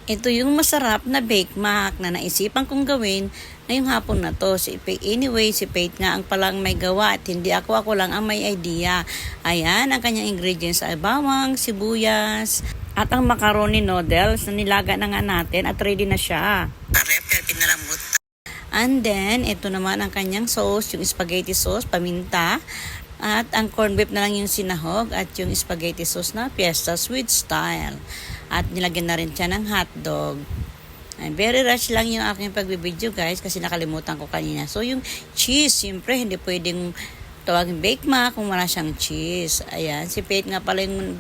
Ito yung masarap na bake mac na naisipan kong gawin ngayong hapon na to. Anyway, si Faith nga ang palang may gawa at hindi ako lang ang may idea. Ayan, ang kanyang ingredients ay bawang, sibuyas, at ang macaroni noodles na nilaga na nga natin at ready na siya. And then, ito naman ang kanyang sauce, yung spaghetti sauce, paminta, at ang corned beef na lang yung sinahog at yung spaghetti sauce na Fiesta Sweet Style. At nilagyan na rin siya ng hotdog. Very rush lang yung aking pagbibideo guys kasi nakalimutan ko kanina. So yung cheese, siyempre hindi pwedeng tawagin bake mac kung wala siyang cheese. Ayan, si Faith nga pala yung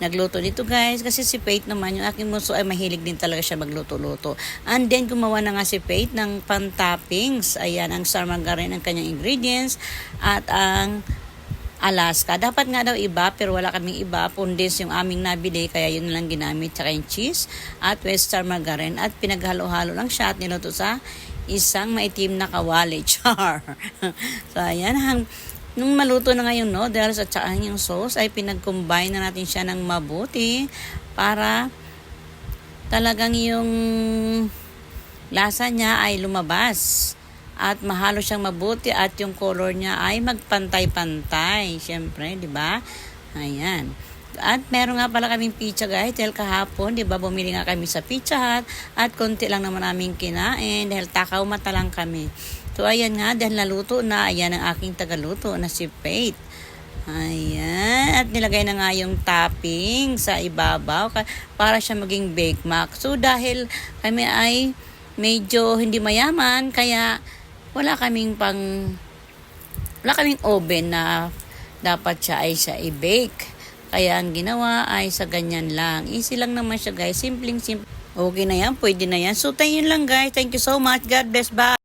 nagluto nito guys. Kasi si Faith naman, yung aking bunso ay mahilig din talaga siya magluto-luto. And then gumawa na nga si Faith ng pan-toppings. Ayan, ang star margarine ang kanyang ingredients. At ang Alaska. Dapat nga daw iba pero wala kaming iba. Condensed yung aming nabili kaya yun lang ginamit. Tsaka yung cheese at Westar margarine at pinaghalo-halo lang siya at niluto sa isang maitim na kawali. Char! So ayan, nung maluto na nga yung noodles at saka yung sauce ay pinag-combine na natin siya ng mabuti para talagang yung lasa niya ay lumabas. At mahalo siyang mabuti at yung color niya ay magpantay-pantay. Siyempre, di ba? Ayan. At meron nga pala kaming pizza guys dahil kahapon, di ba, bumili nga kami sa Pizza Hut at konti lang naman namin kinain dahil takaw mata lang kami. So, ayan nga, dahil naluto na, ayan ang aking tagaluto na si Faith. Ayan. At nilagay na nga yung topping sa ibabaw para siya maging bake mac. So, dahil kami ay medyo hindi mayaman, kaya wala kaming oven na dapat siya i-bake. Kaya ang ginawa ay sa ganyan lang. Easy lang naman siya guys. Simpleng. Okay na yan. Pwede na yan. So, tayo lang guys. Thank you so much. God bless. Bye.